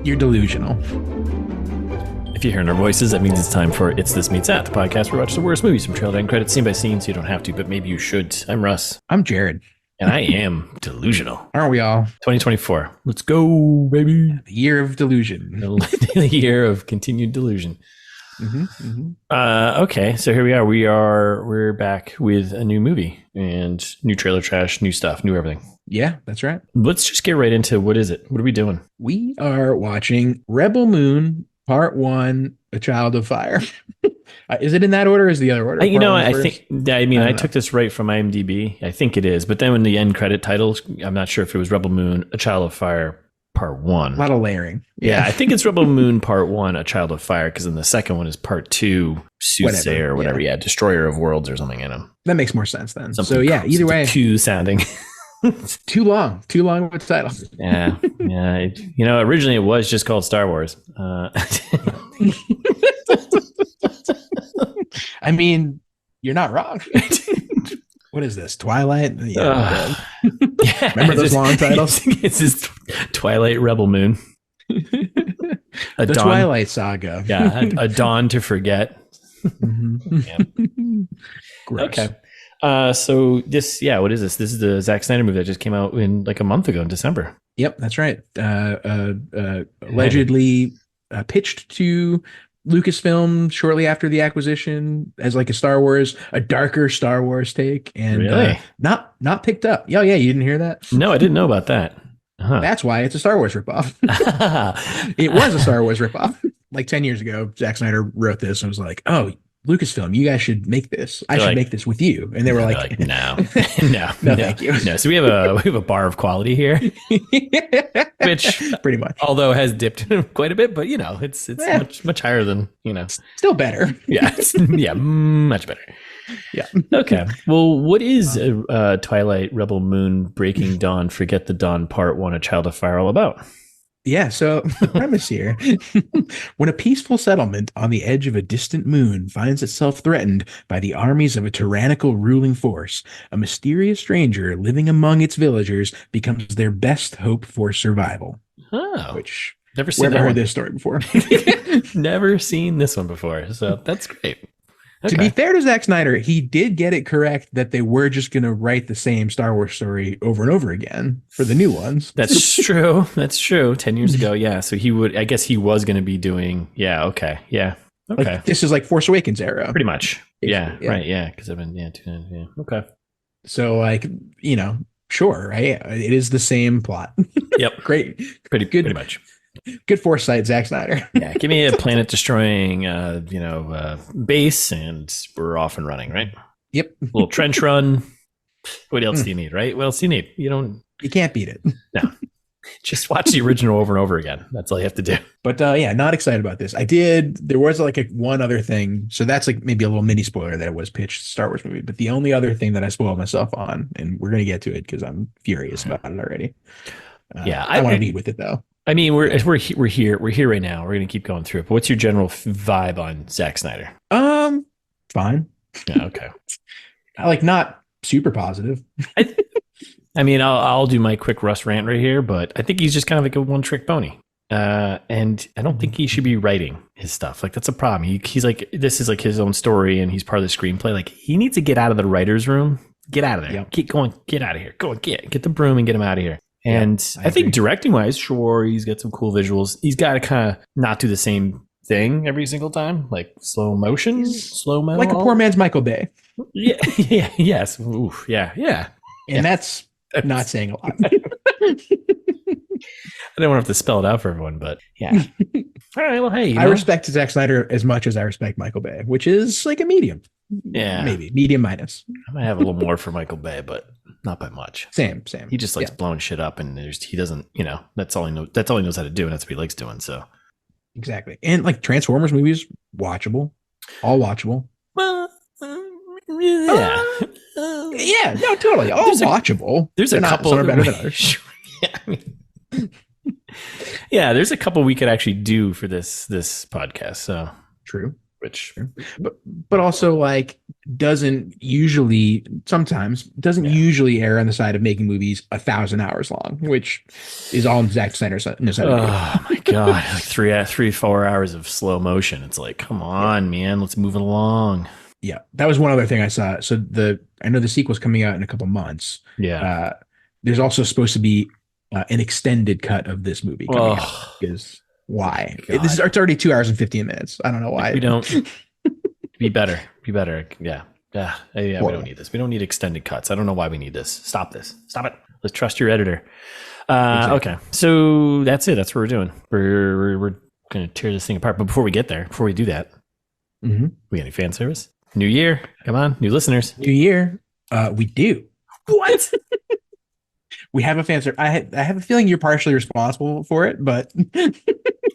You're delusional. If you're hearing our voices, that means it's time for It's This Meets That, the podcast where we watch the worst movies from trailer and credits, scene by scene, so you don't have to, but maybe you should. I'm Russ. I'm Jared. And I am delusional. Aren't we all? 2024. Let's go, baby. The year of delusion. The year of continued delusion. Okay, so here we are. We're back with a new movie and new trailer trash, new stuff, new everything. Yeah, that's right. Let's just get right into what is it? What are we doing? We are watching Rebel Moon Part 1, A Child of Fire. Is it in that order or is the other order? I took this right from IMDb. I think it is. But then when the end credit titles, I'm not sure if it was Rebel Moon, A Child of Fire Part 1. A lot of layering. Yeah, I think it's Rebel Moon Part 1, A Child of Fire, because then the second one is Part 2, Soothsayer or whatever. Yeah, Destroyer of Worlds or something in them. That makes more sense then. Either way. Q sounding. Too long of a title. Yeah. Originally it was just called Star Wars. I mean, you're not wrong. What is this? Twilight? Yeah. Remember those long titles? It's this Twilight Rebel Moon. Twilight Saga. Yeah, a Dawn to Forget. Yeah. Okay. So this, what is this? This is the Zack Snyder movie that just came out in like a month ago in December. Yep, that's right. Allegedly pitched to Lucasfilm shortly after the acquisition as like a darker Star Wars take, and really? Not picked up. Yeah, you didn't hear that? No, I didn't know about that. Uh-huh. That's why it's a Star Wars ripoff. It was a Star Wars ripoff. Like 10 years ago, Zack Snyder wrote this and was like, "Oh, Lucasfilm, you guys should make this. I should make this with you." And they were like, no, thank you. No. So we have a bar of quality here, which pretty much, although has dipped quite a bit, but it's much higher than still better. Much better. Yeah. Okay. Well, what is Twilight Rebel Moon Breaking Dawn Forget the Dawn Part 1, A Child of Fire all about? Yeah, so the premise here, when a peaceful settlement on the edge of a distant moon finds itself threatened by the armies of a tyrannical ruling force, a mysterious stranger living among its villagers becomes their best hope for survival. Oh, which never heard this story before. Never seen this one before, so that's great. Okay. To be fair to Zack Snyder, he did get it correct that they were just going to write the same Star Wars story over and over again for the new ones. That's true. 10 years ago. Yeah. So I guess he was going to be doing. Yeah. Okay. Yeah. Okay. Like, this is like Force Awakens era. Pretty much. Yeah. Right. Yeah. Because I've been, yeah. Okay. So sure. Right. It is the same plot. Yep. Great. Pretty good. Pretty much. Good foresight, Zack Snyder. Yeah, give me a planet destroying, base, and we're off and running, right? Yep. A little trench run. What else do you need, right? What else do you need? You can't beat it. No, just watch the original over and over again. That's all you have to do. But not excited about this. There was like one other thing. So that's like maybe a little mini spoiler that it was pitched Star Wars movie. But the only other thing that I spoiled myself on, and we're gonna get to it because I'm furious about it already. I want to lead with it though. I mean, we're here right now. We're gonna keep going through it. But what's your general vibe on Zack Snyder? Fine. Yeah, okay. Not super positive. I mean, I'll do my quick Russ rant right here, but I think he's just kind of like a one-trick pony. And I don't think he should be writing his stuff. Like, that's a problem. He's like, this is like his own story, and he's part of the screenplay. Like, he needs to get out of the writer's room. Get out of there. Yep. Keep going. Get out of here. Go and get the broom and get him out of here. And I think directing wise, sure, he's got some cool visuals. He's got to kind of not do the same thing every single time, like slow motion, slow mo, like a poor man's Michael Bay. Yeah, yes, oof, yeah. And that's not saying a lot. I don't want to have to spell it out for everyone, but yeah. All right, well, hey, I respect Zack Snyder as much as I respect Michael Bay, which is like a medium. Yeah, maybe medium minus. I might have a little more for Michael Bay, but not by much. Same. He just likes blowing shit up, and he doesn't. That's all he knows. That's all he knows how to do, and that's what he likes doing. So exactly. And like Transformers movies, watchable, all watchable. Well, yeah, no, totally, all watchable. There's a couple that are better than others. Yeah, there's a couple we could actually do for this podcast. So true. which, but also like sometimes doesn't usually err on the side of making movies 1,000 hours long, which is all Zack Snyder knows how to do. oh my God, like 4 hours of slow motion. It's like, come on, man, let's move it along. Yeah, that was one other thing I saw. So I know the sequel's coming out in a couple months. Yeah. There's also supposed to be an extended cut of this movie coming out. Because why? It's already 2 hours and 15 minutes. I don't know why. We don't. Be better. Yeah. We don't need this. We don't need extended cuts. I don't know why we need this. Stop this. Stop it. Let's trust your editor. Exactly. Okay, so that's it. That's what we're doing. We're going to tear this thing apart. But before we do that, we got any fan service? New year. Come on. New listeners. New year. We do. What? We have a fan service. I have a feeling you're partially responsible for it, but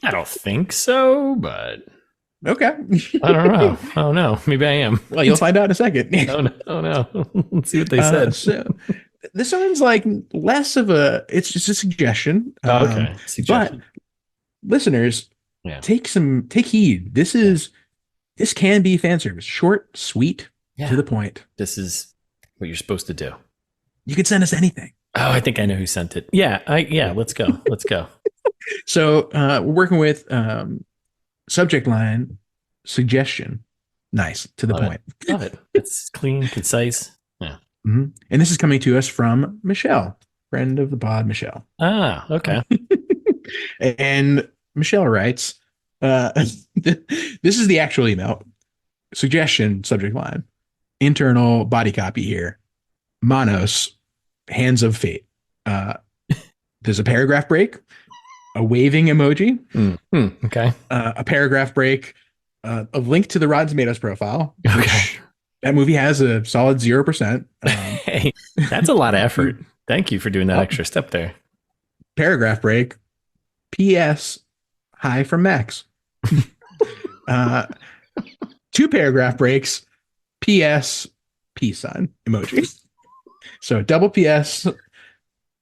I don't think so, but okay. I don't know. Maybe I am. Well, you'll find out in a second. Oh no. Let's see what they said. So this one's like less of it's just a suggestion. Okay. But listeners, take heed. This can be fan service. Short, sweet, to the point. This is what you're supposed to do. You can send us anything. Oh, I think I know who sent it. Yeah. Let's go. So we're working with subject line suggestion. Nice, to the point. Love it. It's clean, concise. Yeah. Mm-hmm. And this is coming to us from Michelle, friend of the pod, Michelle. Ah, okay. And Michelle writes, this is the actual email. Suggestion, subject line. Internal body copy here. Manos, hands of fate. There's a paragraph break, a waving emoji. Okay. A paragraph break, a link to the Rotten Tomatoes profile. Okay. That movie has a solid 0%. Hey, that's a lot of effort. Thank you for doing that extra step there. Paragraph break. P.S. Hi from Max. 2 paragraph breaks. P.S. Peace sign emoji. So double P.S.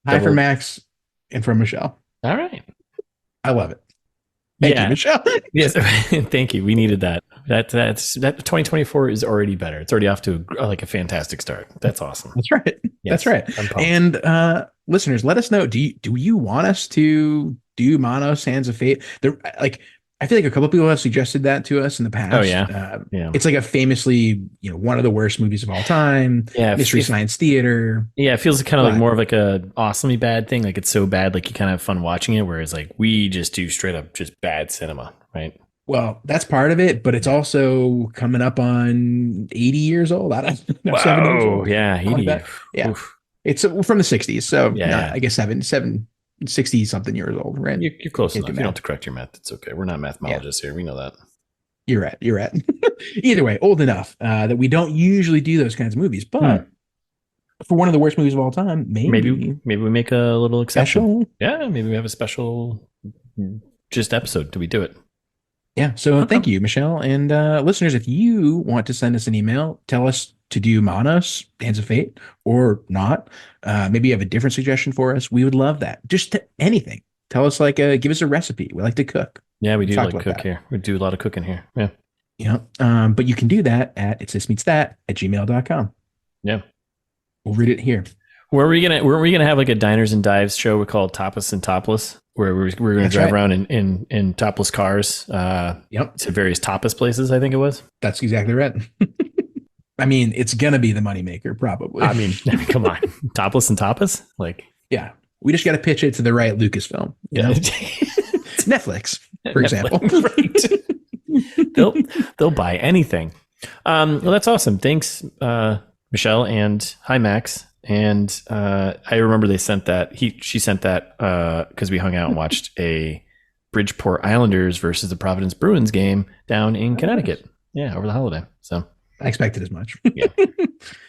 Hi from Max and from Michelle. All right. I love it. Thank you, Michelle. Yes, thank you. We needed that. That 2024 is already better. It's already off to a fantastic start. That's awesome. That's right. Yes, that's right. And listeners, let us know. Do you want us to do Manos, Hands of Fate? I feel like a couple of people have suggested that to us in the past. Oh yeah. It's like a famously, one of the worst movies of all time. Yeah. Mystery Science Theater. Yeah. It feels kind of like more of like a awesomely bad thing. Like it's so bad, like you kind of have fun watching it. Whereas like we just do straight up just bad cinema, right? Well, that's part of it, but it's also coming up on 80 years old. I don't know. 70 years old. Yeah. 80. Like yeah. Oof. It's from the 60s. So I guess 60 something years old, right? You're close enough. You don't have to correct your math. It's okay. We're not mathematists here. We know that. You're right. Either way, old enough that we don't usually do those kinds of movies, but for one of the worst movies of all time, maybe we make a little exception. Yeah, maybe we have a special just episode. Do we do it? Yeah. So thank you, Michelle. And listeners, if you want to send us an email, tell us to do Manos, Hands of Fate, or not. Maybe you have a different suggestion for us. We would love that. Just anything. Tell us give us a recipe. We like to cook. Yeah, we do like to cook here. We do a lot of cooking here. Yeah. But you can do that at itsthismeetsthat@gmail.com. Yeah. We'll read it here. Were we gonna have like a diners and dives show we called Tapas and Topless, where we're gonna drive around in topless cars to various tapas places, I think it was. That's exactly right. I mean, it's gonna be the moneymaker, probably. I mean, come on. Topless and tapas? Yeah. We just gotta pitch it to the right Lucasfilm. Netflix, for example. Right. They'll buy anything. Well, that's awesome. Thanks, Michelle, and hi Max. And I remember they sent that. She sent that because we hung out and watched a Bridgeport Islanders versus the Providence Bruins game down in Connecticut. Yeah, over the holiday. So I expected as much. Yeah.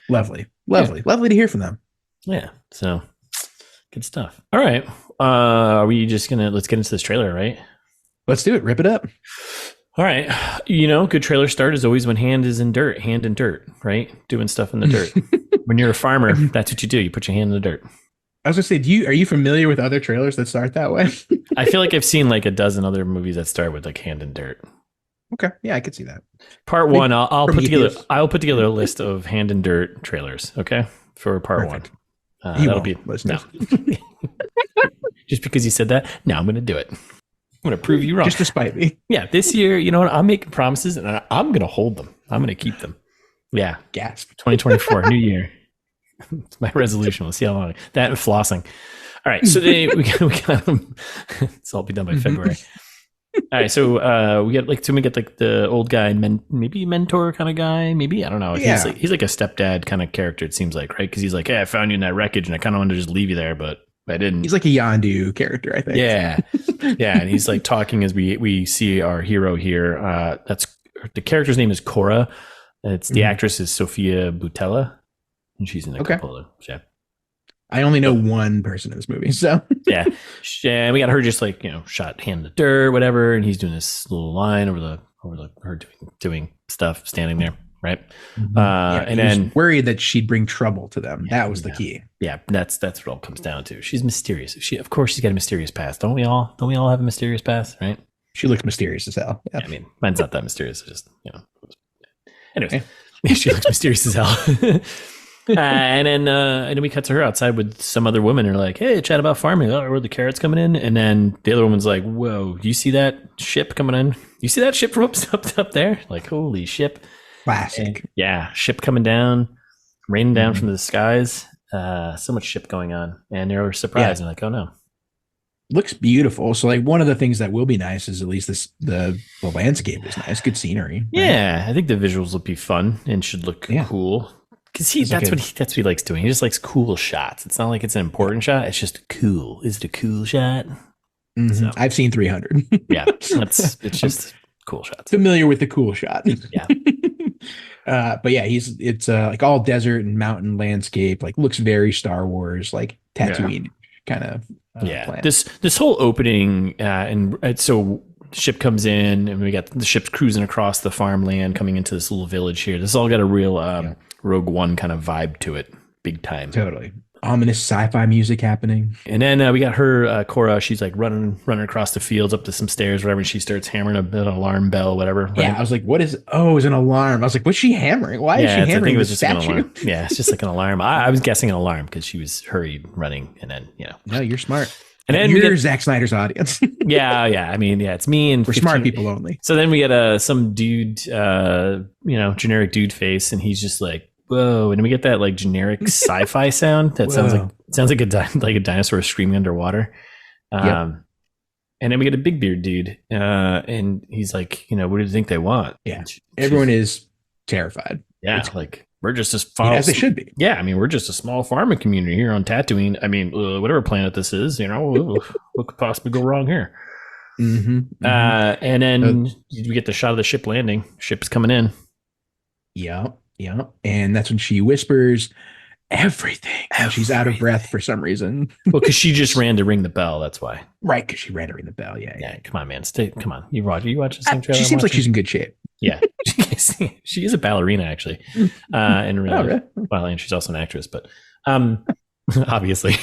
Lovely to hear from them. Yeah. So good stuff. All right. Are we just let's get into this trailer, right? Let's do it. Rip it up. All right. Good trailer start is always when hand in dirt, right? Doing stuff in the dirt. When you're a farmer, that's what you do. You put your hand in the dirt. I was going to say, are you familiar with other trailers that start that way? I feel like I've seen like a dozen other movies that start with like hand in dirt. Okay. Yeah, I could see that. Part one, Prometheus. I'll put together a list of Hand in Dirt trailers. Okay, for part Perfect. one. He That'll won't, be listeners. no. Just because you said that, now I'm going to do it. I'm going to prove you wrong. Just to spite me. Yeah, this year, you know what? I'm making promises and I'm going to hold them. I'm going to keep them. Yeah. Gasp. 2024, new year. It's my resolution. We'll see how long. That and flossing. All right. So we got them. It's all be done by February. All right. So we get like the old guy, maybe mentor kind of guy. Maybe. I don't know. Yeah. He's like a stepdad kind of character, it seems like, right? Because he's like, hey, I found you in that wreckage and I kind of wanted to just leave you there, but I didn't. He's like a Yondu character, I think. Yeah. Yeah. And he's like talking as we see our hero here. That's the character's name is Cora. It's the actress is Sofia Boutella. And she's in a couple of I only know one person in this movie, so yeah. We got her just like, shot hand in the dirt, whatever, and he's doing this little line over her doing stuff, standing there, right? And then worried that she'd bring trouble to them. That was the key. Yeah, that's what it all comes down to. She's mysterious. Of course, she's got a mysterious past. Don't we all have a mysterious past, right? She looks mysterious as hell. Yeah. I mean, mine's not that mysterious. It's just anyways, she looks mysterious as hell. And then we cut to her outside with some other woman and are like, hey, chat about farming. Oh, where are the carrots coming in? And then the other woman's like, whoa, do you see that ship coming in? You see that ship from up there? Like, holy ship. Classic. And, ship coming down, raining down from the skies. So much ship going on. And they were surprised and like, oh no. Looks beautiful. So like one of the things that will be nice is at least the landscape is nice. Good scenery. Right? Yeah. I think the visuals will be fun and should look cool. Because that's what he likes doing. He just likes cool shots. It's not like it's an important shot. It's just cool. Is it a cool shot? Mm-hmm. So, I've seen 300. Yeah, it's just cool shots. Familiar with the cool shot. Yeah. But yeah, it's like all desert and mountain landscape. Like looks very Star Wars, like Tatooine kind of. Plan. This whole opening and so ship comes in and we got the ships cruising across the farmland coming into this little village here. This all got a real Rogue One kind of vibe to it, big time. Totally ominous sci-fi music happening. And then we got her Cora. She's like running across the fields up to some stairs, whatever. And she starts hammering an alarm bell, whatever. Right? Yeah, I was like, "What is? Oh, it's an alarm." I was like, "What's she hammering? Why is she hammering?" I think it was just an alarm. Yeah, it's just like an alarm. I was guessing an alarm because she was hurried running, and then No, you're smart. And then you're Zack Snyder's audience. yeah. I mean, it's me and for smart people only. So then we get some dude, generic dude face, and he's just like, whoa, and we get that like generic sci-fi sound that sounds like a dinosaur screaming underwater. And then we get a big beard dude, and he's like, what do you think they want? Yeah, everyone is terrified. Yeah, it's like we're just as far as they should be. Yeah, I mean, we're just a small farming community here on Tatooine. I mean, whatever planet this is, what could possibly go wrong here? Mm-hmm. And then we get the shot of the ship landing. Ship's coming in. Yeah. And that's when she whispers everything. She's out of breath for some reason. Well, because she just ran to ring the bell. That's why. Right, because she ran to ring the bell. Yeah. Come on, man. Come on. You watch the same trailer? She seems like she's in good shape. Yeah. She is a ballerina, actually. And really, really? Well, and she's also an actress, but obviously.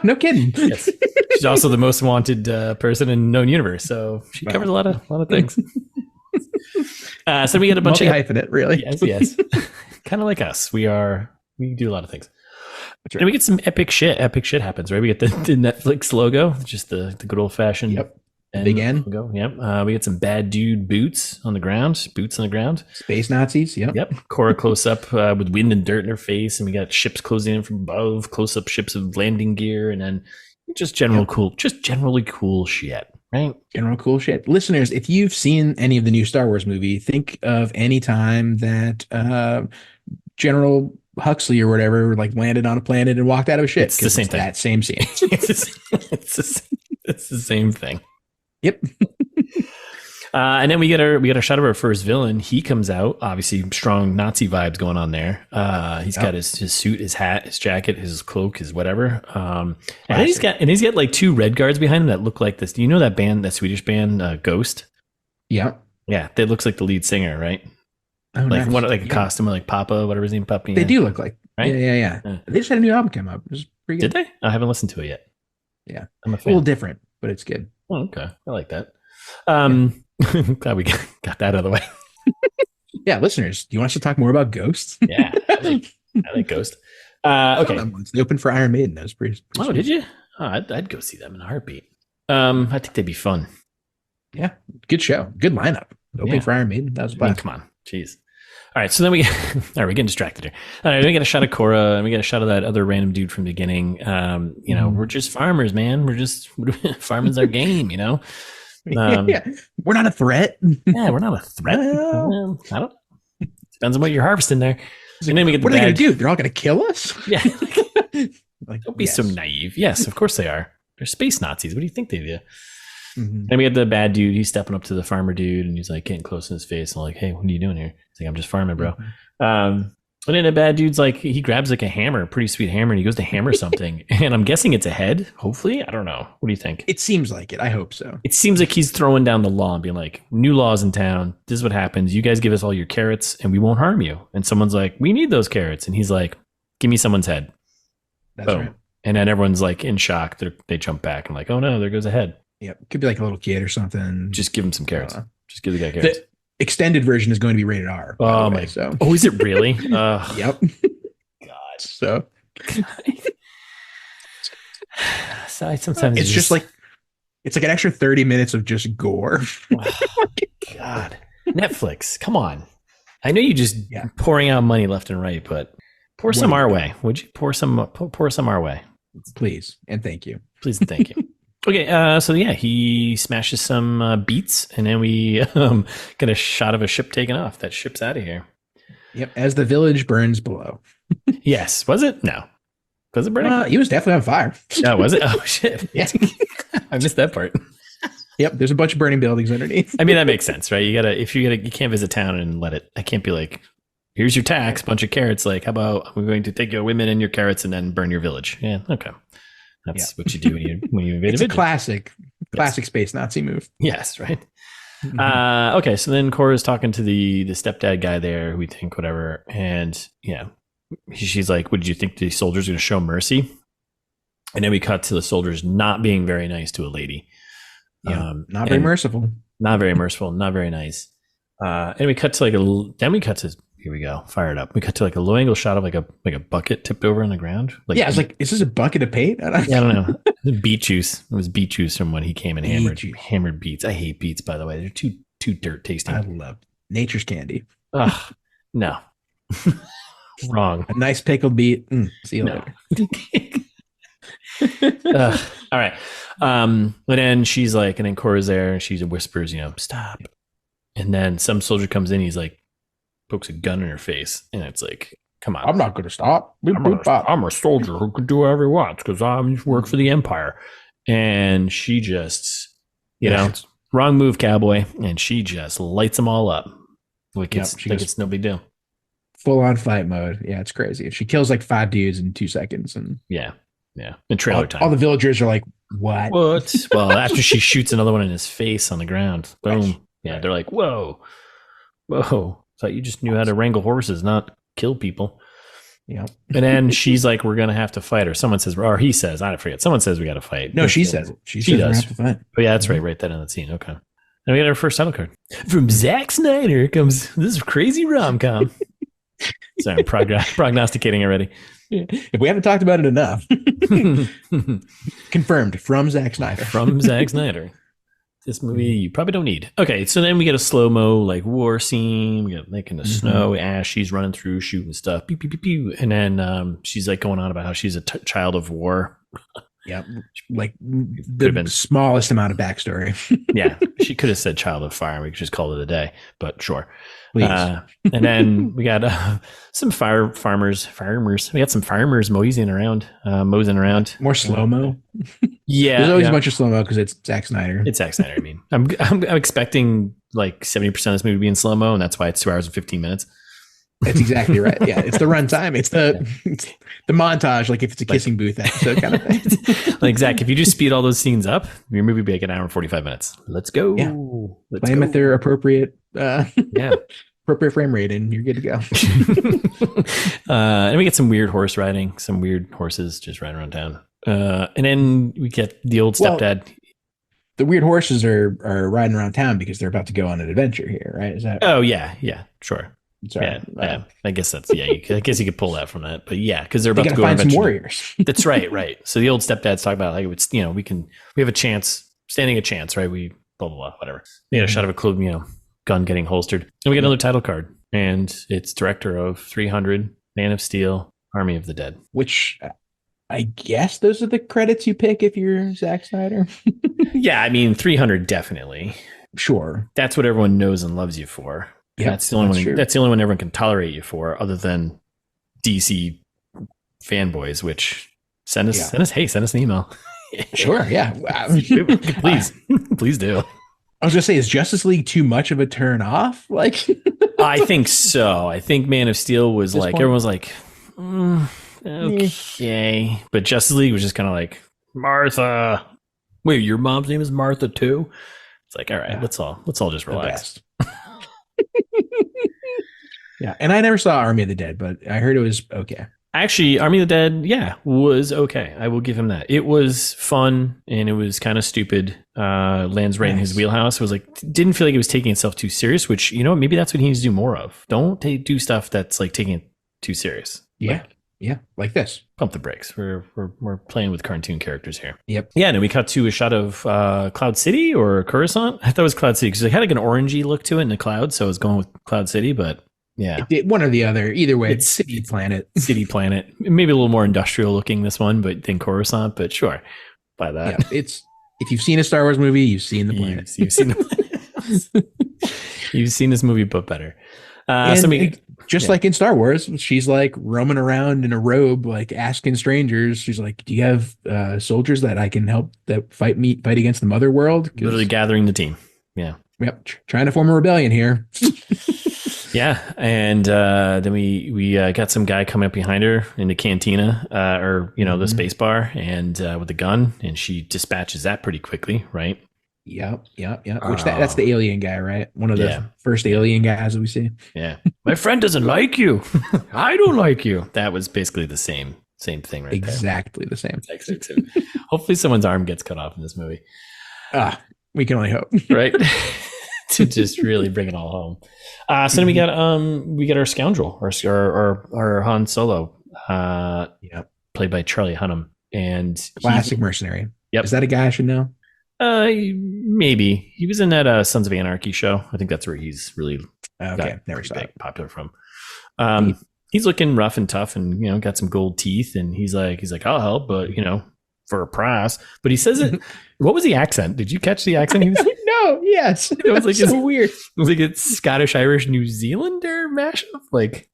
No kidding. Yes. She's also the most wanted person in known universe. So she covers a lot of things. So we get a bunch of hyphenate, really. Yes. Kind of like us. We do a lot of things. Right. And we get some epic shit. Epic shit happens, right? We get the Netflix logo, just the good old fashioned big N logo. Yep. We get some bad dude boots on the ground. Space Nazis. Yep. Cora close up with wind and dirt in her face, and we got ships closing in from above. Close up ships of landing gear, and then just generally cool shit. Right. General cool shit. Listeners, if you've seen any of the new Star Wars movie, think of any time that General Huxley or whatever like landed on a planet and walked out of a ship. It's the same thing. That same scene. It's the same thing. Yep. And then we get our shot of our first villain. He comes out, obviously strong Nazi vibes going on there. He's got his suit, his hat, his jacket, his cloak, his whatever. And he's got like two red guards behind him that look like this. Do you know that band, that Swedish band, Ghost? Yeah. Yeah, that looks like the lead singer, right? Oh, like a costume of like Papa, whatever his name, Puppy. They do look like, right? Yeah. They just had a new album come out. It was pretty good. Did they? I haven't listened to it yet. Yeah, I'm a fan. A little different, but it's good. Oh, okay, I like that. Glad we got that out of the way. Yeah, listeners, do you want us to talk more about Ghosts? Yeah, I like Ghost. Okay. They opened for Iron Maiden. That was pretty Oh, sweet. did you? Oh, I'd go see them in a heartbeat. I think they'd be fun. Yeah, good show. Good lineup. Opening for Iron Maiden. That was a blast. Come on. Jeez. All right, so then all right, we're getting distracted here. All right, we get a shot of Cora, and we get a shot of that other random dude from the beginning. We're just farmers, man. Farming's our game, Yeah, we're not a threat. Yeah, we're not a threat. Well, I don't. Depends on what you're harvesting there. And then we get what are they going to do? They're all going to kill us? Yeah. Don't be so naive. Yes, of course they are. They're space Nazis. What do you think they do? Mm-hmm. And we get the bad dude. He's stepping up to the farmer dude, and he's like getting close in his face. And like, hey, what are you doing here? He's like, I'm just farming, bro. Mm-hmm. And then the bad dude's like, he grabs like a hammer, a pretty sweet hammer, and he goes to hammer something. And I'm guessing it's a head. Hopefully, I don't know. What do you think? It seems like it. I hope so. It seems like he's throwing down the law and being like, new laws in town. This is what happens. You guys give us all your carrots, and we won't harm you. And someone's like, we need those carrots, and he's like, give me someone's head. That's Boom. Right. And then everyone's like in shock. They jump back and like, oh no, there goes a head. Yep. Could be like a little kid or something. Just give him some carrots. Just give the guy carrots. The extended version is going to be rated R. Oh my! So. Oh, is it really? Yep. God. So. So sometimes it's just like it's like an extra 30 minutes of just gore. Oh, God. Netflix, come on. I know you just pouring out money left and right, but pour some our way. Would you pour some our way? Please and thank you. Please and thank you. Okay, so he smashes some beets, and then we get a shot of a ship taking off. That ship's out of here. Yep, as the village burns below. Yes, was it? No. Was it burning? He was definitely on fire. Oh, was it? Oh, shit. Yeah. I missed that part. Yep, there's a bunch of burning buildings underneath. I mean, that makes sense, right? You can't visit town and let it. I can't be like, here's your tax, bunch of carrots. Like, how about we're going to take your women and your carrots and then burn your village? Yeah, okay. That's what you do when you invade it's a classic space Nazi move. Yes, right. Mm-hmm. Okay, so then Cora's talking to the stepdad guy there, who we think whatever, and she's like, "What did you think the soldiers are going to show mercy?" And then we cut to the soldiers not being very nice to a lady. Yeah, not very merciful. Not very merciful. Not very nice. And we cut to here we go. Fire it up. We cut to like a low angle shot of like a bucket tipped over on the ground. Like, I was like, is this a bucket of paint? I don't know. Beet juice. It was beet juice from when he came and hammered beets. I hate beets, by the way. They're too dirt tasting. I love nature's candy. Ugh, no. Wrong. A nice pickled beet. See you later. All right. But then she's like, and then Cora's there and she whispers, stop. And then some soldier comes in. He's like, pokes a gun in her face, and it's like, come on, I'm not going to stop. I'm a soldier who can do whatever he wants because I work for the Empire. And she just, wrong move, cowboy, and she just lights them all up like it's no big deal. Full on fight mode. Yeah, it's crazy. She kills like 5 dudes in 2 seconds, and in trailer time. All the villagers are like, "What?" Well, after she shoots another one in his face on the ground, boom. Yeah, they're like, "Whoa." Thought you just knew how to wrangle horses, not kill people. Yeah. And then she's like, we're going to have to fight. Or someone says, or he says, I forget. Someone says we got to fight. No, she says it. She says does. We have to fight. Oh, yeah, that's right. Right then in the scene. Okay. And we got our first title card. From Zack Snyder comes this crazy rom-com. Sorry, I'm prognosticating already. Yeah. If we haven't talked about it enough. Confirmed from Zack Snyder. From Zack Snyder. This movie you probably don't need. Okay, so then we get a slow-mo like war scene. We get like in the snow, Ash, she's running through, shooting stuff, pew, pew, pew, pew. And then she's like going on about how she's a child of war. Yeah, like the smallest amount of backstory. Yeah, she could have said child of fire. We could just call it a day, but sure. And then we got some farmers. We got some farmers moseying around. More slow-mo. Yeah, there's always a bunch of slow-mo because it's Zack Snyder. It's Zack Snyder. I mean, I'm expecting like 70% of this movie to be in slow-mo, and that's why it's 2 hours and 15 minutes. That's exactly right. Yeah, it's the runtime. It's the montage, like if it's a kissing booth episode kind of thing. Like, Zach, if you just speed all those scenes up, your movie would be like an hour and 45 minutes. Let's go. Yeah. Play them at their appropriate appropriate frame rate, and you're good to go. And we get some weird horse riding, some weird horses just riding around town. And then we get the old stepdad. the weird horses are riding around town because they're about to go on an adventure here, right? Is that? Oh yeah, sure. Sorry. Yeah. I guess that's I guess you could pull that from that, but yeah, because they're They about got to to go on find some adventure. warriors. That's right. So the old stepdads talk about like it's we have a chance, standing a chance, right? We blah blah blah, whatever. They get a shot of a clue, gun getting holstered, and we get another title card, and it's director of 300, Man of Steel, Army of the Dead. Which I guess those are the credits you pick if you're Zack Snyder. Yeah, I mean 300 definitely. Sure. That's what everyone knows and loves you for. Yeah, that's the only one. true. That's the only one everyone can tolerate you for, other than DC fanboys. Which send us an email. Sure. Yeah. Please do. I was gonna say, is Justice League too much of a turn off? Like, I think so. I think Man of Steel was like point? everyone was like, okay, but Justice League was just kind of like Martha. Wait, your mom's name is Martha too? It's like, all right, let's all just relax. Yeah, and I never saw Army of the Dead, but I heard it was okay. Actually, Army of the Dead, was okay. I will give him that. It was fun and it was kind of stupid. Lands right in his wheelhouse. It was like, didn't feel like it was taking itself too serious, which, maybe that's what he needs to do more of. Don't do stuff that's like taking it too serious. Yeah. Like this. Pump the brakes. We're playing with cartoon characters here. Yep. Yeah, and then we cut to a shot of Cloud City or Coruscant. I thought it was Cloud City because it had like an orangey look to it in the cloud, so I was going with Cloud City, but yeah. One or the other. Either way, it's City Planet. City Planet. Maybe a little more industrial looking, this one, but than Coruscant, but sure. By that. Yeah, if you've seen a Star Wars movie, you've seen the planet. You've seen the planet. You've seen this movie, but better. Like in Star Wars, she's like roaming around in a robe, like asking strangers. She's like, "Do you have soldiers that I can help that fight against the Mother World?" Literally gathering the team. Yeah. Yep. Trying to form a rebellion here. Yeah, and then we got some guy coming up behind her in the cantina, the space bar, and with a gun, and she dispatches that pretty quickly, right? Yep. Which that's the alien guy, right? One of the first alien guys that we see. Yeah, my friend doesn't like you. I don't like you. That was basically the same thing, right? Exactly the same. Hopefully, someone's arm gets cut off in this movie. We can only hope, right? To just really bring it all home. So then we got our scoundrel, our Han Solo, played by Charlie Hunnam, and classic mercenary. Yep. Is that a guy I should know? Maybe he was in that Sons of Anarchy show. I think that's where he's really never saw it. Popular from. He's looking rough and tough, and got some gold teeth, and he's like I'll help, but for a price. But he says it. What was the accent? Did you catch the accent? He was no. Yes, it was like so weird. It was like a Scottish, Irish, New Zealander mashup. Like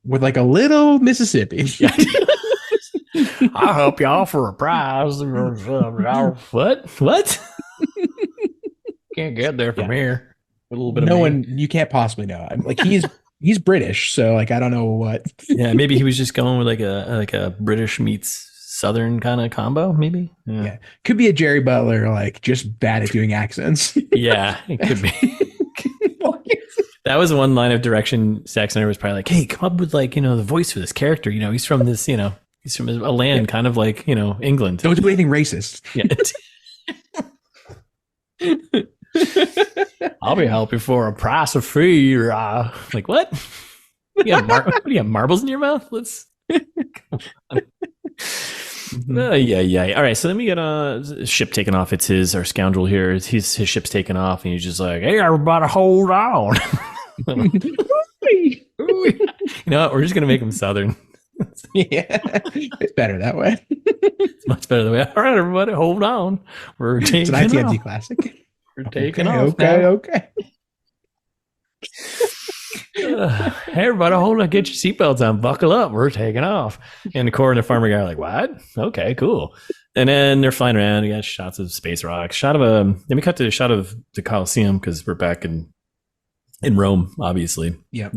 with like a little Mississippi. I'll help y'all for a prize. What? Can't get there from here. A little bit. You can't possibly know. I'm like he's British, so like I don't know what. Yeah, maybe he was just going with like a British meets Southern kind of combo. Maybe. Yeah, could be a Jerry Butler, like just bad at doing accents. Yeah, it could be. That was one line of direction. Zack Snyder was probably like, "Hey, come up with the voice for this character. He's from this. He's from a land kind of like England. Don't do anything racist." Yeah. I'll be helping for a price of free. Like what? What do you have marbles in your mouth? Let's. Yeah. All right. So then we get a ship taken off. It's our scoundrel here. His ship's taken off, and he's just like, "Hey, everybody, hold on." You know what? We're just gonna make him Southern. Yeah, it's better that way. It's much better that way. All right, everybody, hold on. We're taking it's an ITMT classic. We're taking off. Okay. Hey, everybody, hold on. Get your seatbelts on. Buckle up. We're taking off. And the core and the farmer guy are like, what? Okay, cool. And then they're flying around. You got shots of space rocks. Then we cut to a shot of the Coliseum because we're back in Rome, obviously. Yep.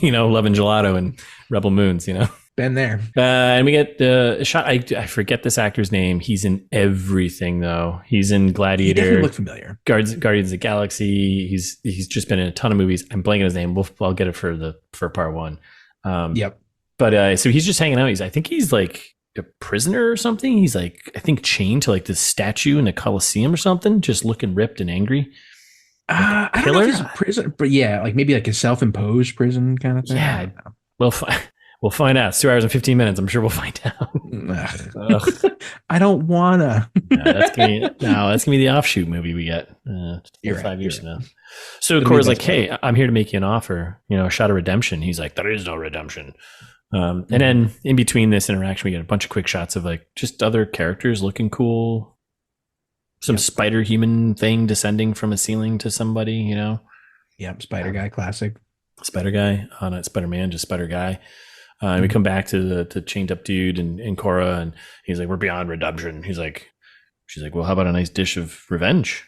Loving gelato and Rebel Moons, Been there. And we get a shot. I forget this actor's name. He's in everything, though. He's in Gladiator. He definitely look familiar. Guardians of the Galaxy. He's just been in a ton of movies. I'm blanking his name. I'll get it for part one. Yep. But so he's just hanging out. I think he's like a prisoner or something. He's like, I think chained to like this statue in the Colosseum or something, just looking ripped and angry. I don't know if it's a prison, but yeah, like maybe like a self-imposed prison kind of thing. Yeah. We'll find out. It's 2 hours and 15 minutes. I'm sure we'll find out. Ugh. I don't wanna. That's gonna be the offshoot movie we get 5 years from now. So Cora's like, hey, I'm here to make you an offer, a shot of redemption. He's like, there is no redemption. And then in between this interaction, we get a bunch of quick shots of like just other characters looking cool. Some spider human thing descending from a ceiling to somebody, Yep, Spider Guy, classic. Spider Guy, not Spider Man, just Spider Guy. And we come back to the chained up dude and Cora, and he's like, we're beyond redemption. She's like, well, how about a nice dish of revenge?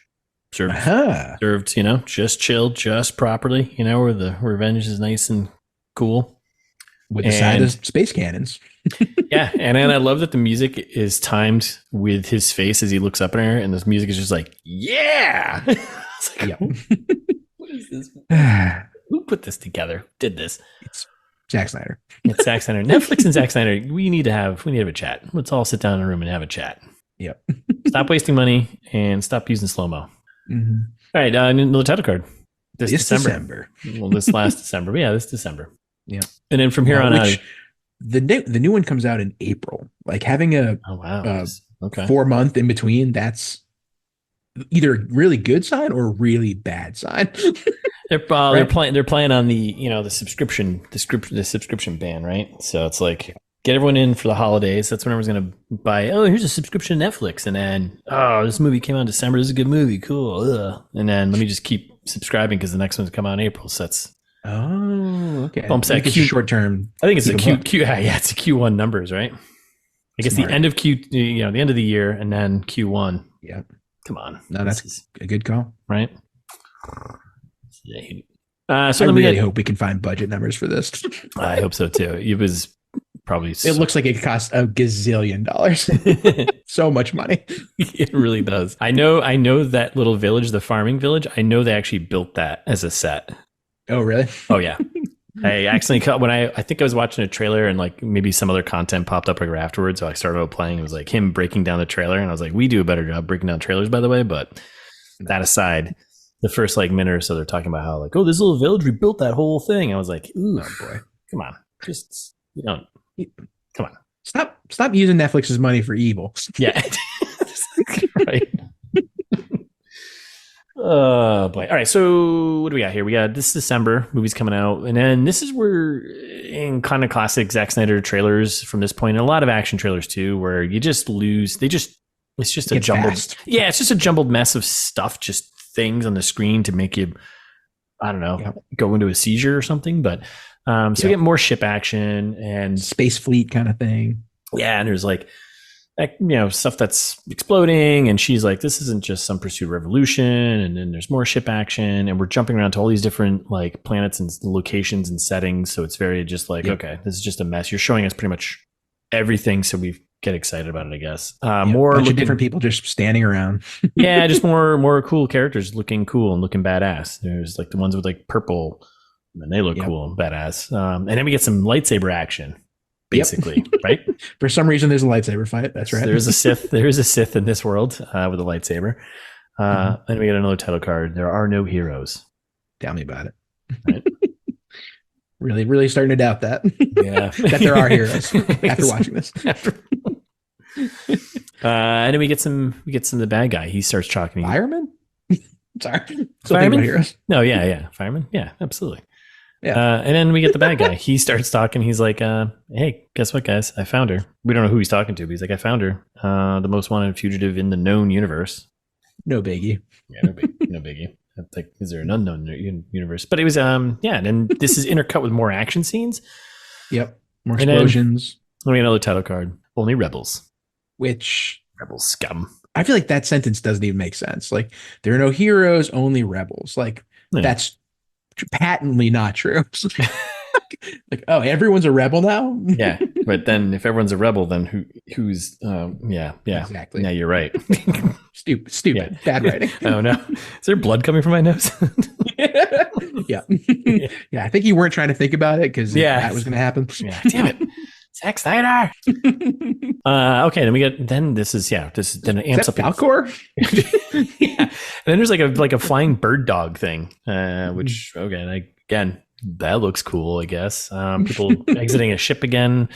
Served, just chilled, just properly, where the revenge is nice and cool. With the side of space cannons. Yeah, and I love that the music is timed with his face as he looks up at her, and this music is just like, yeah. It's like, what is this? Who put this together? Who did this? It's Zack Snyder. It's Zack Snyder. Netflix and Zack Snyder. We need to have a chat. Let's all sit down in a room and have a chat. Yep. Stop wasting money and stop using slow-mo. Mm-hmm. All right, another title card. This December. Well, this last December. But yeah, this December. Yeah. And then from here on out, the new one comes out in April. Like having a 4 month in between, that's either a really good sign or a really bad sign. They're playing on the subscription ban, right? So it's like get everyone in for the holidays. That's when everyone's gonna buy. Oh, here's a subscription to Netflix, and then this movie came out in December. This is a good movie, cool. Ugh. And then let me just keep subscribing because the next one's come out in April. So that's okay. Bumps that short term. I think it's a Q. Yeah, it's a Q1 numbers, right? I guess the end of the end of the year, and then Q1. Yeah. Come on. No, that's a good call, right? So I really hope we can find budget numbers for this. I hope so too. It was probably. It looks like it cost a gazillion dollars. So much money. It really does. I know that little village, the farming village. I know they actually built that as a set. Oh, really? Oh, yeah. I accidentally cut when I think I was watching a trailer and like maybe some other content popped up right afterwards. So I started playing. It was like him breaking down the trailer, and I was like, we do a better job breaking down trailers, by the way. But that aside, the first like minute or so, they're talking about how like, oh, this little village, we built that whole thing. I was like, ooh, oh boy, come on, just come on, stop using Netflix's money for evil. Yeah, right. Oh boy. All right. So what do we got here? We got this December movies coming out. And then this is where in kind of classic Zack Snyder trailers from this point, and a lot of action trailers too, where you just lose. It's just a jumbled. Fast. Yeah. It's just a jumbled mess of stuff, just things on the screen to make you, I don't know, go into a seizure or something. But we get more ship action and space fleet kind of thing. Yeah. And there's like, stuff that's exploding, and she's like, this isn't just some pursuit revolution, and then there's more ship action, and we're jumping around to all these different like planets and locations and settings, so it's very just like, okay, this is just a mess. You're showing us pretty much everything, so we get excited about it, I guess. More different people just standing around. Yeah, just more cool characters looking cool and looking badass. There's like the ones with like purple, and they look cool and badass. And then we get some lightsaber action. Basically, right? For some reason, there's a lightsaber fight. That's right. There is a Sith in this world with a lightsaber. And we get another title card. There are no heroes. Tell me about it. Right? Really starting to doubt that. Yeah, that there are heroes after watching this. And then we get some of the bad guy. He starts talking. Fireman. Sorry, Fireman. Heroes. No, yeah, fireman. Yeah, absolutely. Yeah. And then we get the bad guy. He starts talking. He's like, hey, guess what, guys? I found her. We don't know who he's talking to, but he's like, I found her. The most wanted fugitive in the known universe. No biggie. Yeah, no biggie. Like, is there an unknown universe? But it was, and then this is intercut with more action scenes. Yep. More explosions. Let me get another title card. Only rebels. Which rebel scum. I feel like that sentence doesn't even make sense. Like, there are no heroes, only rebels. Like, that's patently not true. Like, oh, everyone's a rebel now. Yeah, but then if everyone's a rebel, then who's exactly. Yeah, you're right. Stupid. Yeah. Bad writing. Oh no, is there blood coming from my nose? Yeah. I think you weren't trying to think about it because that was going to happen. Yeah, damn it. Zack Snyder. Okay, then it amps up Falcor. Yeah, and then there's like a flying bird dog thing, which again that looks cool, I guess. People exiting a ship again.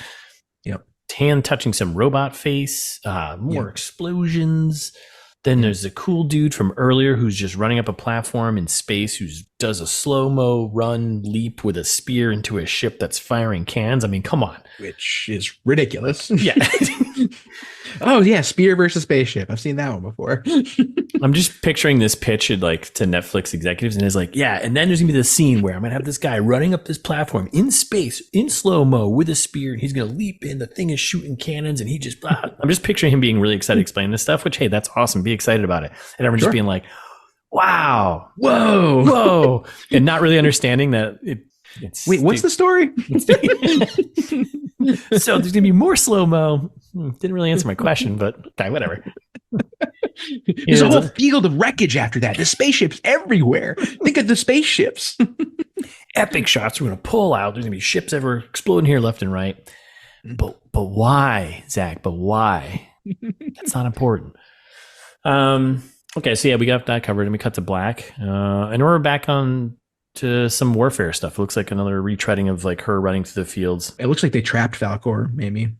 Yep. Hand touching some robot face. More explosions. Then there's a cool dude from earlier who's just running up a platform in space who does a slow-mo run leap with a spear into a ship that's firing cans. I mean, come on. Which is ridiculous. Yeah. Oh, yeah. Spear versus spaceship. I've seen that one before. I'm just picturing this pitch to Netflix executives, and it's like, yeah, and then there's going to be this scene where I'm going to have this guy running up this platform in space, in slow-mo, with a spear, and he's going to leap in. The thing is shooting cannons, and he just, I'm just picturing him being really excited explaining this stuff, which, hey, that's awesome. Be excited about it. And everyone just being like, wow, whoa, and not really understanding that Wait, what's the story? So there's gonna be more slow-mo. Didn't really answer my question, but okay, whatever. There's a whole field of wreckage after that. The spaceships everywhere. Think of the spaceships. Epic shots. We're gonna pull out. There's gonna be ships ever exploding here left and right. But why, Zach? But why? That's not important. Okay, so yeah, we got that covered, and we cut to black, and we're back on to some warfare stuff. It looks like another retreading of like her running through the fields. It looks like they trapped Falcor, maybe.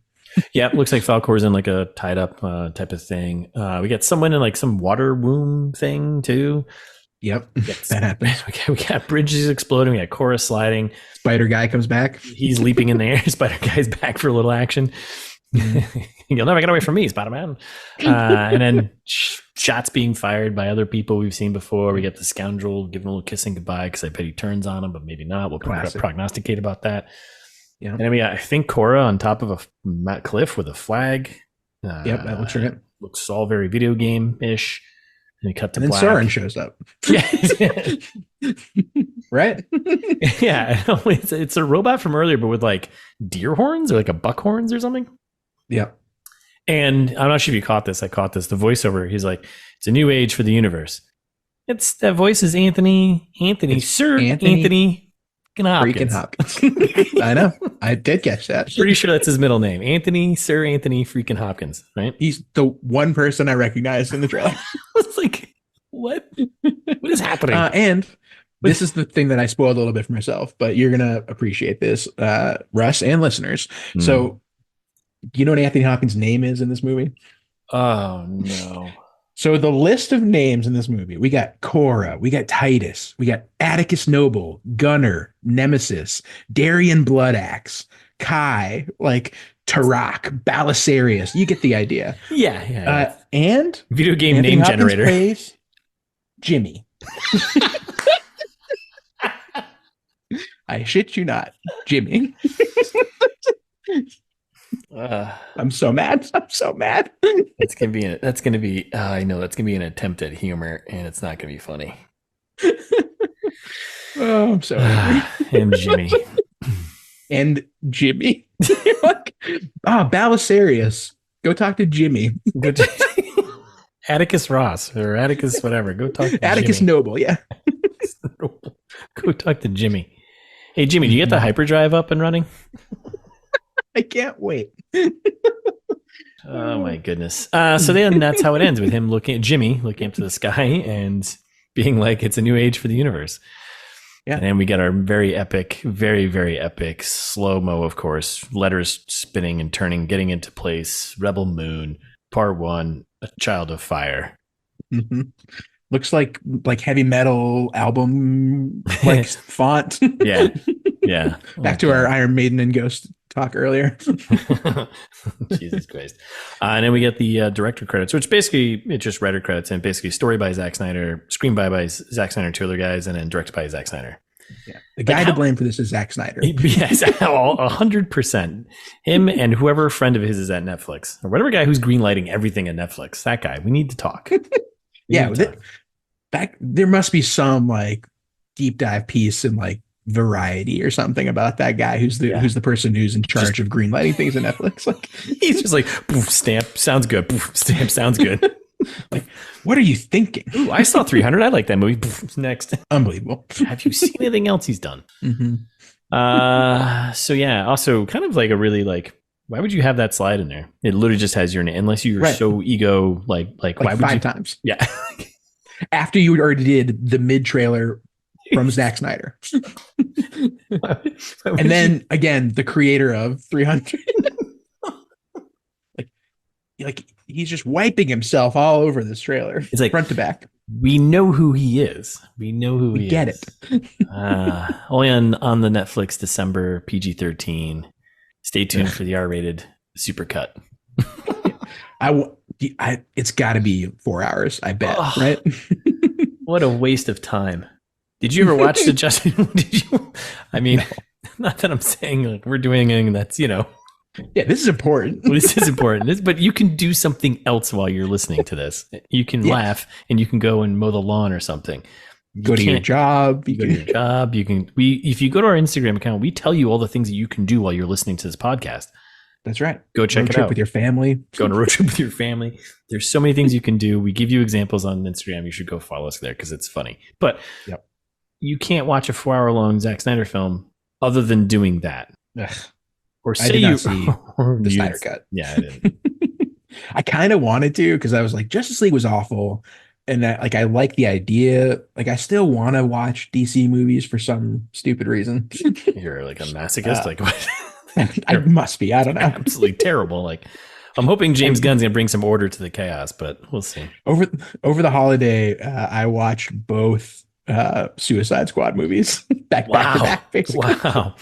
Yeah, it looks like Falcor's in like a tied up type of thing. We got someone in like some water womb thing too. Yep, that happens. We got bridges exploding. We got Korra sliding. Spider guy comes back. He's leaping in the air. Spider guy's back for a little action. You'll never get away from me, Spider-Man. And then shots being fired by other people we've seen before. We get the scoundrel giving a little kissing goodbye because I bet he turns on him, but maybe not. We'll prognosticate about that. Yeah. And then we got, I think, Korra on top of a cliff with a flag. Yep, that looks right. Looks all very video game-ish. And we cut to black. Then Soren shows up. Yeah. Right? Yeah. It's a robot from earlier, but with like deer horns or like a buck horns or something. Yeah. And I'm not sure if you caught this. I caught this. The voiceover, he's like, it's a new age for the universe. That voice is Anthony, Sir Anthony Hopkins. Hopkins. I know. I did catch that. Pretty sure that's his middle name. Sir Anthony freaking Hopkins, right? He's the one person I recognized in the trailer. I was like, what? What is happening? And this is the thing that I spoiled a little bit for myself, but you're going to appreciate this, Russ and listeners. So, you know what Anthony Hopkins' name is in this movie? Oh, no. So the list of names in this movie, we got Korra, we got Titus, we got Atticus Noble, Gunner, Nemesis, Darian Bloodaxe, Kai, like Tarak, Belisarius. You get the idea. Yeah. And video game Anthony name Hopkins generator. Plays Jimmy. I shit you not, Jimmy. I'm so mad. That's gonna be an attempt at humor, and it's not gonna be funny. Oh, I'm so angry. And Jimmy. You're like, Belisarius. Go talk to Jimmy. Atticus Ross or Atticus whatever. Go talk to Atticus Jimmy. Noble, yeah. Go talk to Jimmy. Hey Jimmy, do you get the hyperdrive up and running? I can't wait. Oh my goodness. So then that's how it ends, with him looking up to the sky and being like, it's a new age for the universe. Yeah. And then we get our very epic, very, very epic slow-mo, of course, letters spinning and turning, getting into place. Rebel Moon, Part 1, A Child of Fire. Mm-hmm. Looks like heavy metal album like font. Yeah. Back to our Iron Maiden and Ghost talk earlier. Jesus Christ. And then we get the director credits, which basically it's just writer credits, and basically story by Zack Snyder, screen by Zack Snyder and two other guys, and then directed by Zack Snyder. Yeah. The guy to blame for this is Zack Snyder. Yes, 100%. Him and whoever friend of his is at Netflix, or whatever guy who's greenlighting everything at Netflix. That guy. We need to talk. There must be some like deep dive piece in like Variety or something about that guy who's the person who's in charge of greenlighting things at Netflix. Like he's just like, poof, stamp sounds good. Poof, stamp sounds good. Like, what are you thinking? Ooh, I saw 300. I like that movie. Poof, next. Unbelievable. Have you seen anything else he's done? Mm-hmm. So yeah, also kind of like a really like Why would you have that slide in there? It literally just has your name, unless you're Right. so ego like why would 5 you? times Yeah. after you already did the mid trailer from Zack Snyder. And then again, the creator of 300. like he's just wiping himself all over this trailer. It's like front to back. we know who he is. We know who We he get is. it. Only on the Netflix December PG-13. Stay tuned for the R-rated supercut. It's got to be 4 hours, I bet. Oh. Right? What a waste of time. Did you ever watch the Justin? Did you? I mean, not that I'm saying like we're doing anything that's, Yeah, this is important. this is important. But you can do something else while you're listening to this. You can laugh and you can go and mow the lawn or something. Go to your job. You go to your job. You can. If you go to our Instagram account, we tell you all the things that you can do while you're listening to this podcast. That's right. Go check road it trip out with your family. Go on a road trip with your family. There's so many things you can do. We give you examples on Instagram. You should go follow us there because it's funny. But you can't watch a 4-hour-long Zack Snyder film other than doing that. Ugh. Or I did not see the Snyder cut. Yeah, I didn't. I kind of wanted to because I was like, Justice League was awful. And I like the idea. Like, I still want to watch DC movies for some stupid reason. You're like a masochist. Like what? I must be. I don't know. Absolutely terrible. Like, I'm hoping James Gunn's gonna bring some order to the chaos, but we'll see. Over the holiday, I watched both Suicide Squad movies back to back, basically. Wow.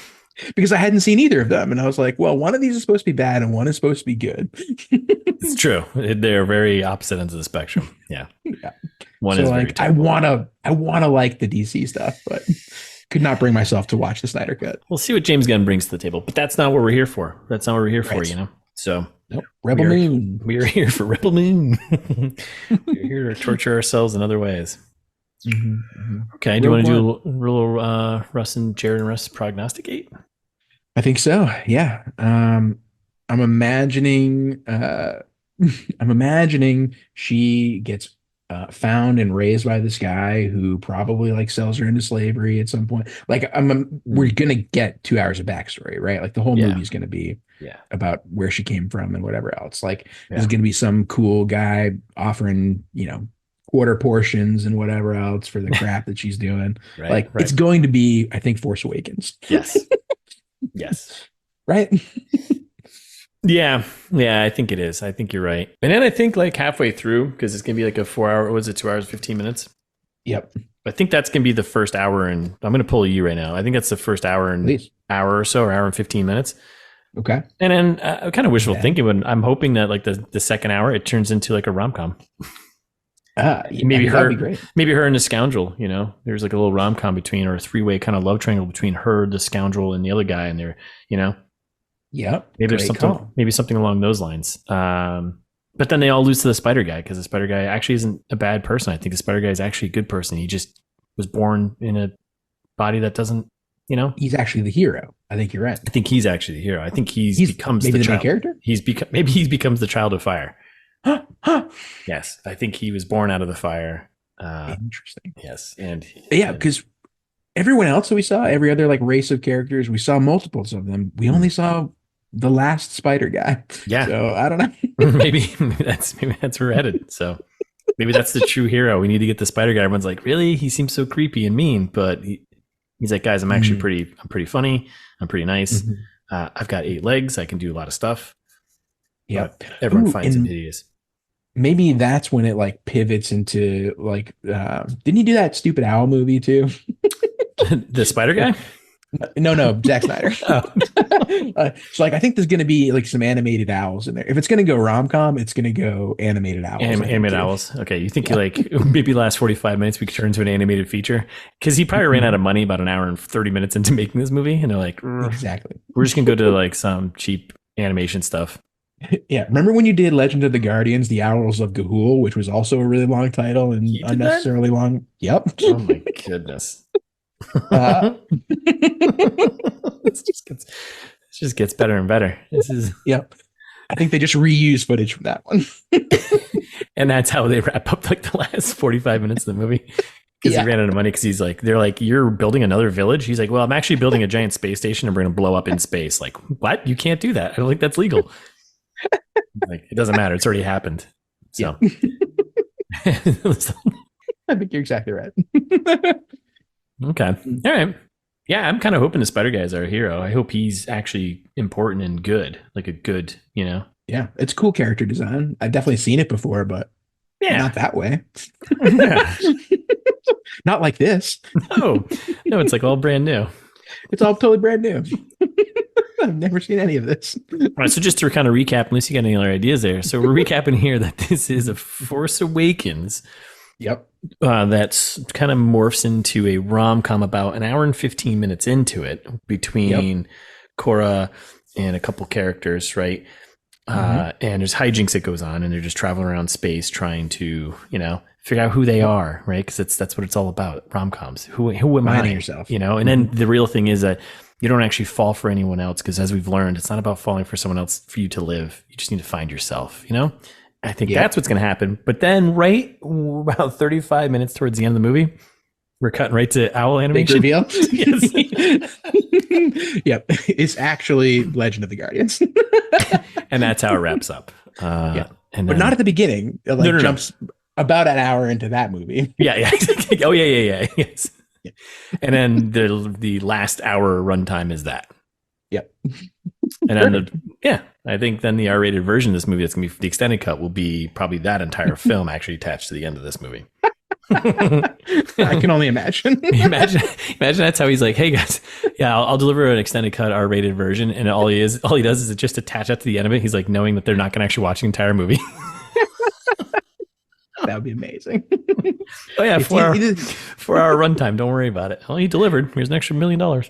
Because I hadn't seen either of them, and I was like, "Well, one of these is supposed to be bad, and one is supposed to be good." It's true. They're very opposite ends of the spectrum. Yeah. One is like, I wanna like the DC stuff, but could not bring myself to watch the Snyder Cut. We'll see what James Gunn brings to the table, but that's not what we're here for. That's not what we're here for, Right. you know. So, Rebel Moon. We are here for Rebel Moon. We're here to torture ourselves in other ways. Okay, do you want to do a little Russ and Jared and Russ prognosticate? I think so. Yeah. I'm imagining. I'm imagining she gets found and raised by this guy who probably like sells her into slavery at some point. Like, we're gonna get 2 hours of backstory, right? Like the whole movie is gonna be about where she came from and whatever else. Like, there's gonna be some cool guy offering, quarter portions and whatever else for the crap that she's doing. It's going to be, I think, Force Awakens. Yes. Yes. Right? Yeah, I think it is. I think you're right. And then I think like halfway through, because it's gonna be like a 4 hour, was it 2 hours, 15 minutes? Yep. I think that's gonna be the first hour, and I'm gonna pull you right now. I think that's the first hour and hour or so, or hour and 15 minutes. Okay. And then kind of wishful thinking, but I'm hoping that like the second hour it turns into like a rom-com. Maybe her and the scoundrel, there's like a little rom-com between, or a 3-way kind of love triangle between her, the scoundrel, and the other guy, and they're, yeah, maybe there's something along those lines. But then they all lose to the spider guy, because the spider guy actually isn't a bad person. I think the spider guy is actually a good person. He just was born in a body that doesn't, he's actually the hero. I think you're right. I think he's actually the hero. I think he's becomes maybe the main character. Maybe he becomes the child of fire. Yes, I think he was born out of the fire. Interesting. Yes, and because everyone else that we saw, every other like race of characters, we saw multiples of them. We only saw the last spider guy. Yeah. So I don't know. maybe that's where we're headed. So maybe that's the true hero. We need to get the spider guy. Everyone's like, really? He seems so creepy and mean, but he's like, guys, I'm actually I'm pretty funny. I'm pretty nice. I've got 8 legs. I can do a lot of stuff. Yeah. Everyone finds him hideous. Maybe that's when it like pivots into like, didn't he do that stupid owl movie too? The spider guy? No, Zack Snyder. So like, I think there's going to be like some animated owls in there. If it's going to go rom-com, it's going to go animated owls. Animated owls. Okay. You think like maybe last 45 minutes we could turn into an animated feature? Because he probably ran out of money about an hour and 30 minutes into making this movie. And they're like, exactly. We're just going to go to like some cheap animation stuff. Yeah. Remember when you did Legend of the Guardians, The Owls of Ga'Hoole, which was also a really long title and unnecessarily long? Yep. Oh my goodness. It just gets better and better. Yep. I think they just reuse footage from that one. And that's how they wrap up like the last 45 minutes of the movie. because he ran out of money because he's like, they're like, you're building another village? He's like, well, I'm actually building a giant space station and we're going to blow up in space. Like, what? You can't do that. I don't think that's legal. Like, it doesn't matter. It's already happened. So I think you're exactly right. Okay. All right. Yeah, I'm kind of hoping the Spider Guy is our hero. I hope he's actually important and good. Like a good, you know? Yeah, it's cool character design. I've definitely seen it before, but not that way. Yeah. Not like this. No, it's like all brand new. It's all totally brand new. I've never seen any of this. All right, so just to kind of recap, unless you got any other ideas there. So we're recapping here that this is a Force Awakens. Yep. That's kind of morphs into a rom-com about an hour and 15 minutes into it between Korra and a couple characters, right? And there's hijinks that goes on, and they're just traveling around space trying to, you know, figure out who they are, right? Because that's what it's all about. Rom-coms. Who am Finding I? yourself. You know, and then the real thing is that you don't actually fall for anyone else, because as we've learned, it's not about falling for someone else for you to live. You just need to find yourself, you know? I think that's what's going to happen. But then right about 35 minutes towards the end of the movie, we're cutting right to owl animation. Big reveal. Yep. It's actually Legend of the Guardians. And that's how it wraps up. And but not at the beginning. It jumps about an hour into that movie. Yeah. Oh, yeah. Yes. Yeah. And then the last hour runtime is that. Yep. And then I think then the R-rated version of this movie, that's going to be the extended cut, will be probably that entire film actually attached to the end of this movie. I can only imagine. imagine that's how he's like, hey guys, I'll deliver an extended cut R-rated version, and all he does is just attach that to the end of it. He's like, knowing that they're not going to actually watch the entire movie. That would be amazing. Oh yeah, 4 hour runtime. Don't worry about it. Well, he delivered. Here's an extra $1 million.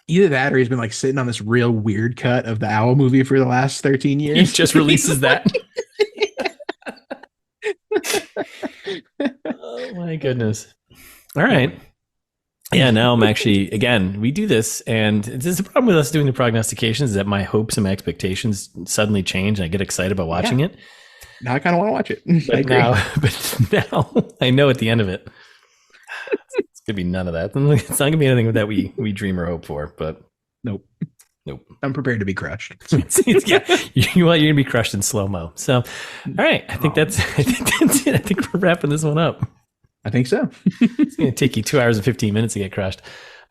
Either that, or he's been like sitting on this real weird cut of the Owl movie for the last 13 years. He just releases that. Oh my goodness. All right. Yeah, now I'm actually, again, we do this, and this is the problem with us doing the prognostications, is that my hopes and my expectations suddenly change, and I get excited about watching it. Now I kind of want to watch it. But now I know at the end of it, it's going to be none of that. It's not going to be anything that we dream or hope for, but nope. I'm prepared to be crushed. You're going to be crushed in slow-mo. So, all right. I think that's it. I think we're wrapping this one up. I think so. It's going to take you 2 hours and 15 minutes to get crushed.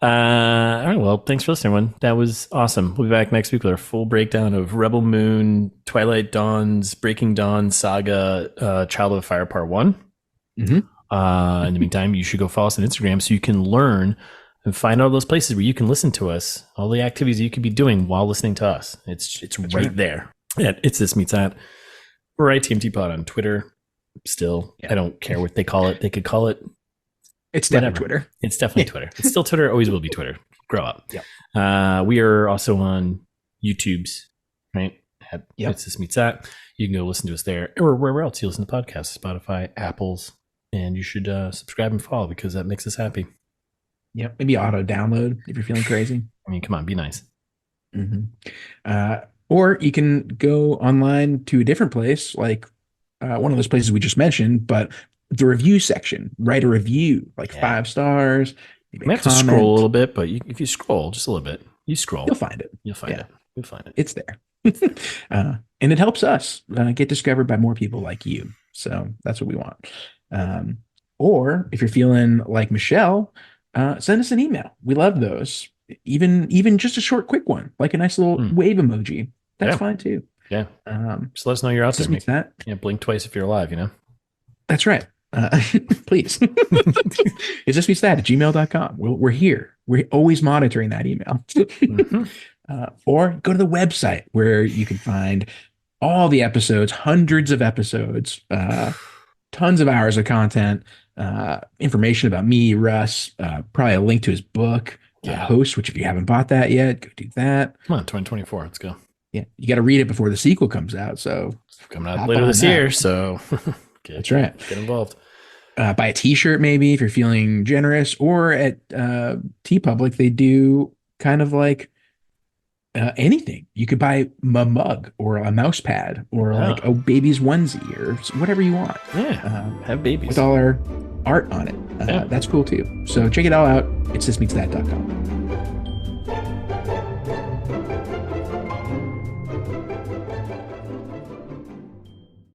All right. Well, thanks for listening, everyone. That was awesome. We'll be back next week with our full breakdown of Rebel Moon, Twilight Dawns, Breaking Dawn, Saga, Child of Fire Part 1. Mm-hmm. In the meantime, you should go follow us on Instagram so you can learn and find all those places where you can listen to us, all the activities you could be doing while listening to us. It's right there. Yeah, it's This Meets That. We're ITMT Pod on Twitter. Still, I don't care what they call it. They could call it. It's definitely Twitter. It's definitely Twitter. It's still Twitter. Always will be Twitter. Grow up. Yeah. We are also on YouTube's, right? It's This Meets That. You can go listen to us there, or wherever else you listen to podcasts, Spotify, Apple's, and you should subscribe and follow, because that makes us happy. Yep. Maybe auto download if you're feeling crazy. I mean, come on, be nice. Mm-hmm. Or you can go online to a different place, like one of those places we just mentioned, but the review section. Write a review, like 5 stars. You may have to scroll a little bit, but if you scroll just a little bit, you'll find it. You'll find it. It's there. And it helps us get discovered by more people like you. So that's what we want. Or if you're feeling like Michelle, send us an email. We love those. Even just a short, quick one, like a nice little wave emoji. That's fine too. Yeah. Just let us know you're out there. That. Yeah, blink twice if you're alive, you know? That's right. Please. Is this that at gmail.com? We're here. We're always monitoring that email. Or go to the website where you can find all the episodes, hundreds of episodes, tons of hours of content, information about me, Russ, probably a link to his book, Host, which if you haven't bought that yet, go do that. Come on, 2024. Let's go. Yeah. You got to read it before the sequel comes out. So coming out later this year. So that's right. Get involved. Buy a t-shirt maybe if you're feeling generous, or at TeePublic, they do kind of like anything. You could buy a mug or a mouse pad or like a baby's onesie or whatever you want. Yeah. Have babies. With all our art on it. That's cool too. So check it all out. It's thismeetsthat.com.